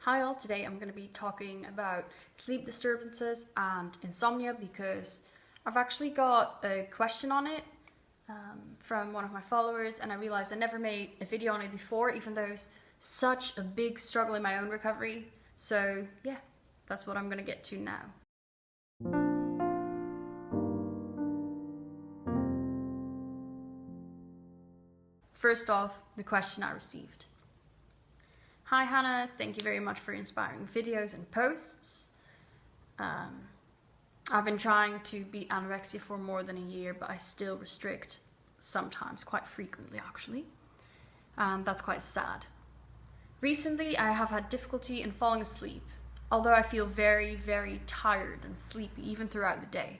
Hi all, today I'm going to be talking about sleep disturbances and insomnia because I've actually got a question on it from one of my followers, and I realized I never made a video on it before, even though it's such a big struggle in my own recovery. So yeah, that's what I'm going to get to now. First off, the question I received. Hi Hannah, thank you very much for inspiring videos and posts. I've been trying to beat anorexia for more than a year, but I still restrict sometimes, quite frequently actually. That's quite sad. Recently I have had difficulty in falling asleep, although I feel very, very tired and sleepy even throughout the day.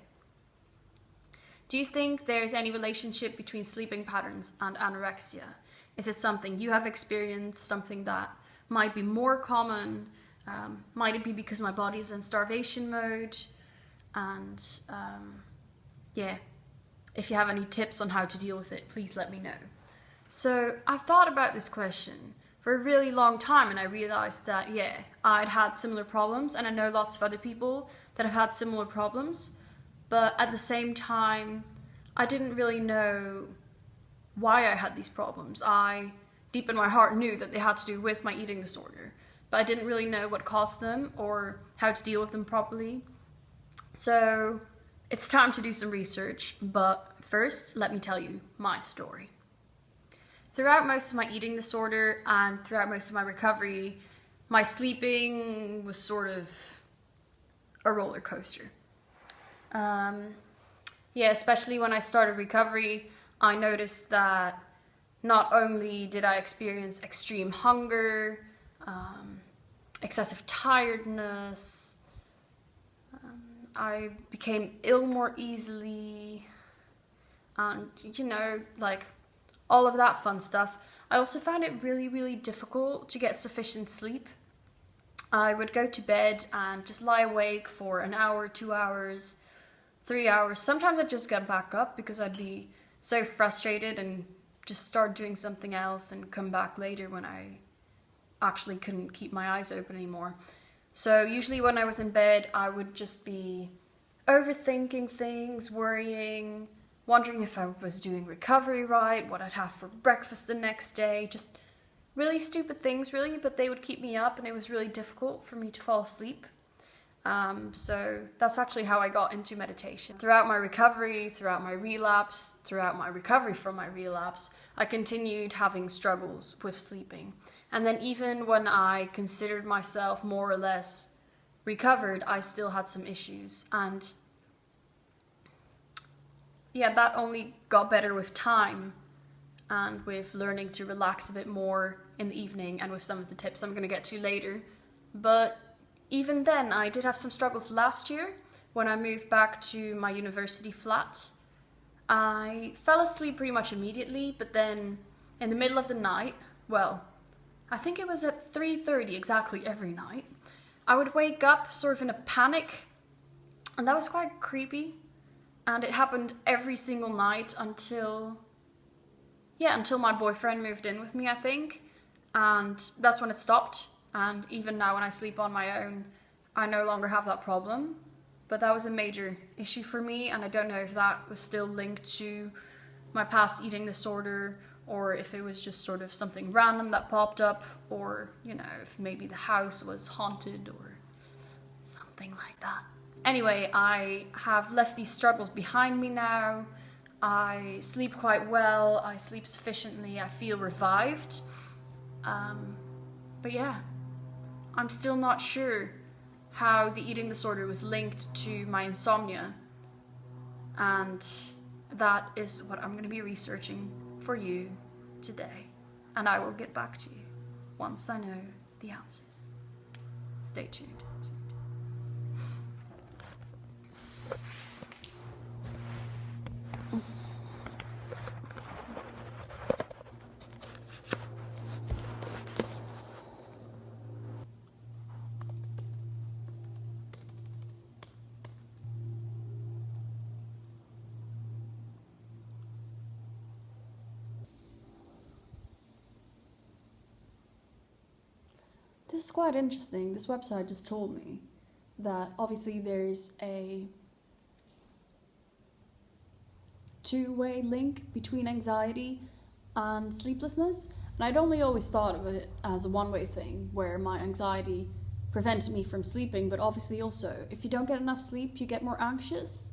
Do you think there's any relationship between sleeping patterns and anorexia? Is it something you have experienced, something that might be more common? Might it be because my body is in starvation mode? And yeah, if you have any tips on how to deal with it, please let me know. So I've thought about this question for a really long time, and I realized that yeah, I'd had similar problems, and I know lots of other people that have had similar problems, but at the same time I didn't really know why I had these problems. I deep in my heart knew that they had to do with my eating disorder, but I didn't really know what caused them or how to deal with them properly. So it's time to do some research, but first let me tell you my story. Throughout most of my eating disorder and throughout most of my recovery, my sleeping was sort of a roller coaster. Yeah, especially when I started recovery, I noticed that not only did I experience extreme hunger, excessive tiredness, I became ill more easily, and like all of that fun stuff. I also found it really, really difficult to get sufficient sleep. I would go to bed and just lie awake for an hour, 2 hours, 3 hours. Sometimes I'd just get back up because I'd be so frustrated and just start doing something else and come back later when I actually couldn't keep my eyes open anymore. So usually when I was in bed, I would just be overthinking things, worrying, wondering if I was doing recovery right, what I'd have for breakfast the next day, just really stupid things really, but they would keep me up, and it was really difficult for me to fall asleep. So that's actually how I got into meditation. Throughout my recovery, throughout my relapse, throughout my recovery from my relapse, I continued having struggles with sleeping. And then even when I considered myself more or less recovered, I still had some issues. And yeah, that only got better with time and with learning to relax a bit more in the evening, and with some of the tips I'm going to get to later. But even then, I did have some struggles last year when I moved back to my university flat. I fell asleep pretty much immediately, but then in the middle of the night, well, I think it was at 3:30 exactly every night, I would wake up sort of in a panic, and that was quite creepy. And it happened every single night until my boyfriend moved in with me, I think. And that's when it stopped. And even now when I sleep on my own, I no longer have that problem. But that was a major issue for me, and I don't know if that was still linked to my past eating disorder, or if it was just sort of something random that popped up, or, if maybe the house was haunted or something like that. Anyway, I have left these struggles behind me now. I sleep quite well, I sleep sufficiently, I feel revived. But yeah, I'm still not sure how the eating disorder was linked to my insomnia. And that is what I'm going to be researching for you today. And I will get back to you once I know the answers. Stay tuned. This is quite interesting. This website just told me that obviously there's a two-way link between anxiety and sleeplessness. And I'd only always thought of it as a one-way thing, where my anxiety prevented me from sleeping, but obviously also, if you don't get enough sleep, you get more anxious.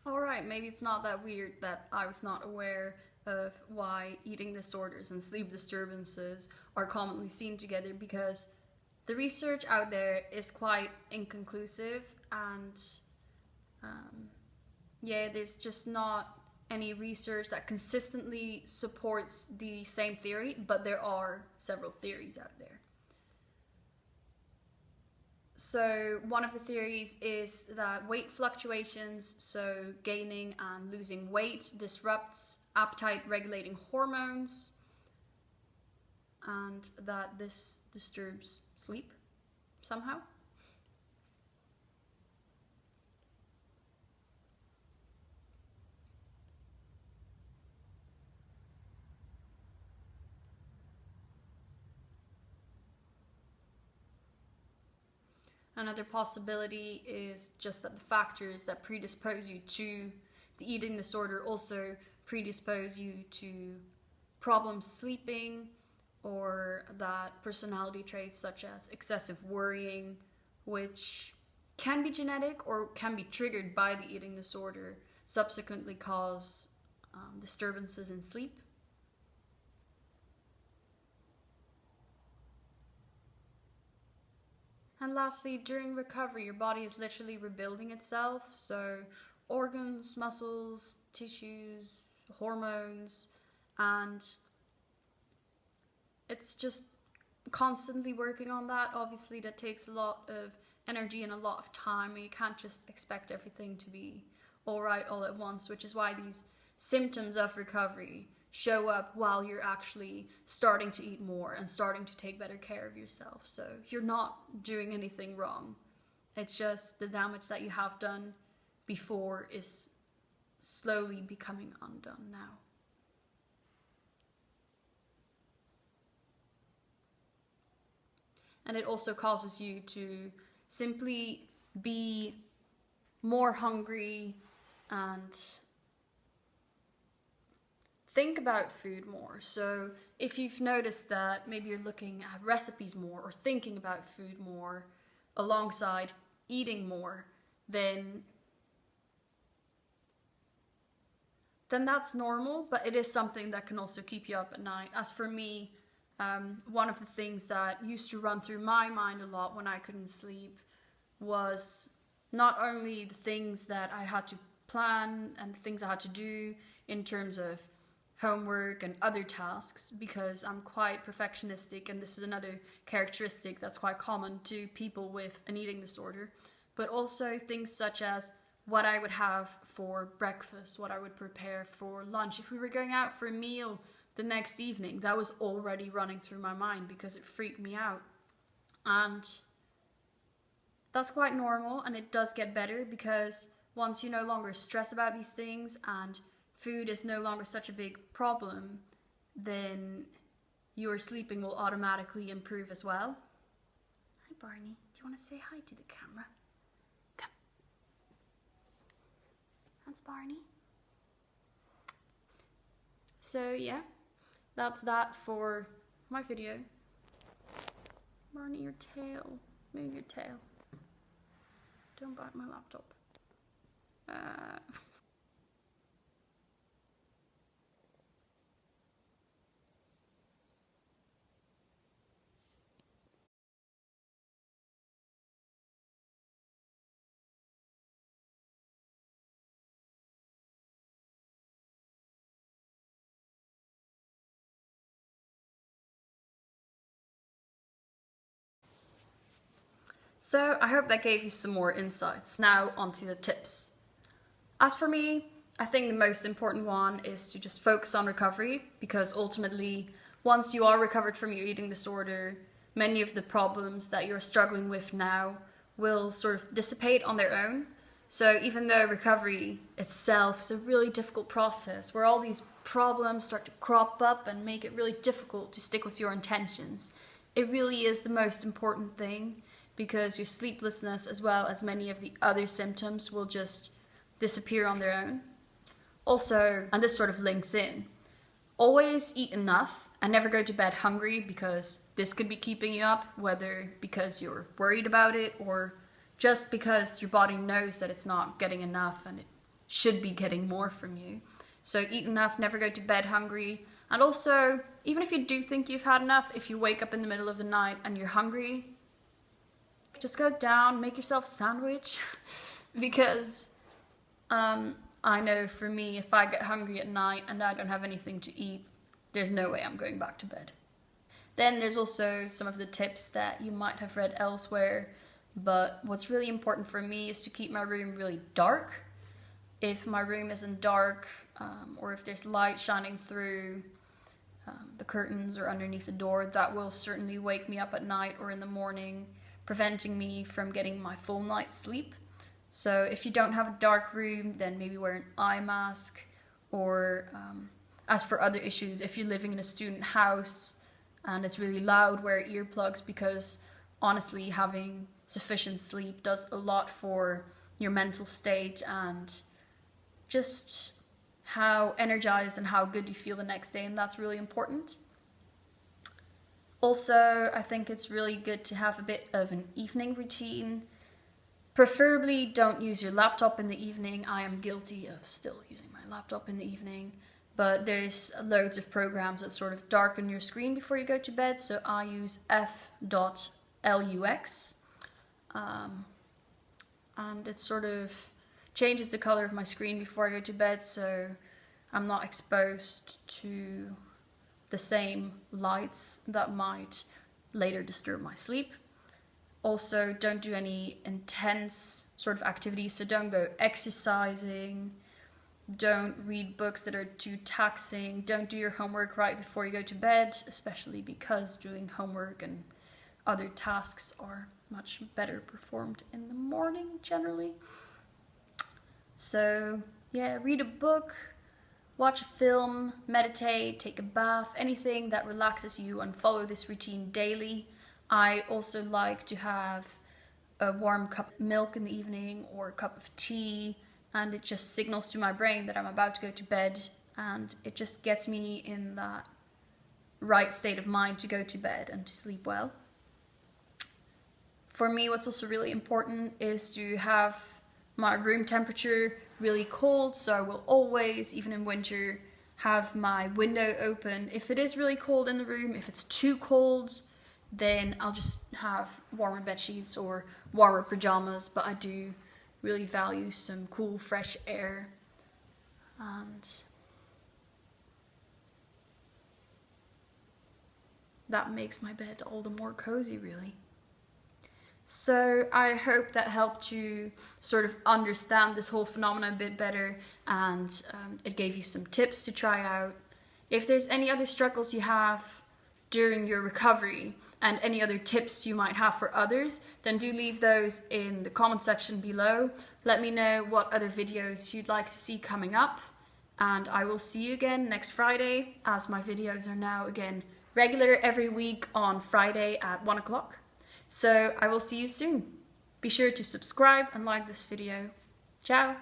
Alright, maybe it's not that weird that I was not aware of why eating disorders and sleep disturbances are commonly seen together, because the research out there is quite inconclusive, and yeah, there's just not any research that consistently supports the same theory, but there are several theories out there. So one of the theories is that weight fluctuations, so gaining and losing weight, disrupts appetite regulating hormones, and that this disturbs sleep somehow. Another possibility is just that the factors that predispose you to the eating disorder also predispose you to problems sleeping, or that personality traits such as excessive worrying, which can be genetic or can be triggered by the eating disorder, subsequently cause disturbances in sleep. And lastly, during recovery, your body is literally rebuilding itself. So organs, muscles, tissues, hormones, and it's just constantly working on that. Obviously, that takes a lot of energy and a lot of time, and you can't just expect everything to be all right all at once, which is why these symptoms of recovery show up while you're actually starting to eat more and starting to take better care of yourself. So you're not doing anything wrong. It's just the damage that you have done before is slowly becoming undone now. And it also causes you to simply be more hungry and think about food more. So if you've noticed that maybe you're looking at recipes more or thinking about food more alongside eating more, then that's normal, but it is something that can also keep you up at night. As for me, one of the things that used to run through my mind a lot when I couldn't sleep was not only the things that I had to plan and the things I had to do in terms of homework and other tasks, because I'm quite perfectionistic, and this is another characteristic that's quite common to people with an eating disorder, but also things such as what I would have for breakfast, what I would prepare for lunch. If we were going out for a meal the next evening, that was already running through my mind because it freaked me out. And that's quite normal, and it does get better because once you no longer stress about these things and food is no longer such a big problem, then your sleeping will automatically improve as well. Hi Barney, do you want to say hi to the camera? Come. That's Barney. So yeah, that's that for my video. Barney, your tail. Move your tail. Don't bite my laptop. So I hope that gave you some more insights. Now onto the tips. As for me, I think the most important one is to just focus on recovery, because ultimately, once you are recovered from your eating disorder, many of the problems that you're struggling with now will sort of dissipate on their own. So even though recovery itself is a really difficult process where all these problems start to crop up and make it really difficult to stick with your intentions, it really is the most important thing, because your sleeplessness as well as many of the other symptoms will just disappear on their own. Also, and this sort of links in, always eat enough and never go to bed hungry, because this could be keeping you up, whether because you're worried about it or just because your body knows that it's not getting enough and it should be getting more from you. So eat enough, never go to bed hungry. And also, even if you do think you've had enough, if you wake up in the middle of the night and you're hungry, just go down, make yourself a sandwich. Because I know for me, if I get hungry at night and I don't have anything to eat, there's no way I'm going back to bed. Then there's also some of the tips that you might have read elsewhere, but what's really important for me is to keep my room really dark. If my room isn't dark, or if there's light shining through the curtains or underneath the door, that will certainly wake me up at night or in the morning, preventing me from getting my full night's sleep. So if you don't have a dark room, then maybe wear an eye mask. Or as for other issues, if you're living in a student house and it's really loud, wear earplugs, because honestly, having sufficient sleep does a lot for your mental state and just how energized and how good you feel the next day, and that's really important. Also, I think it's really good to have a bit of an evening routine. Preferably don't use your laptop in the evening. I am guilty of still using my laptop in the evening, but there's loads of programs that sort of darken your screen before you go to bed. So I use f.lux, and it sort of changes the color of my screen before I go to bed, so I'm not exposed to the same lights that might later disturb my sleep. Also, don't do any intense sort of activities, so don't go exercising, don't read books that are too taxing, don't do your homework right before you go to bed, especially because doing homework and other tasks are much better performed in the morning generally. So yeah, read a book, watch a film, meditate, take a bath, anything that relaxes you, and follow this routine daily. I also like to have a warm cup of milk in the evening or a cup of tea, and it just signals to my brain that I'm about to go to bed, and it just gets me in that right state of mind to go to bed and to sleep well. For me, what's also really important is to have my room temperature really cold, so I will always, even in winter, have my window open. If it is really cold in the room, if it's too cold, then I'll just have warmer bed sheets or warmer pajamas, but I do really value some cool, fresh air, and that makes my bed all the more cozy, really. So I hope that helped you sort of understand this whole phenomenon a bit better, and it gave you some tips to try out. If there's any other struggles you have during your recovery and any other tips you might have for others, then do leave those in the comment section below. Let me know what other videos you'd like to see coming up, and I will see you again next Friday, as my videos are now again regular every week on Friday at 1 o'clock. So I will see you soon. Be sure to subscribe and like this video. Ciao!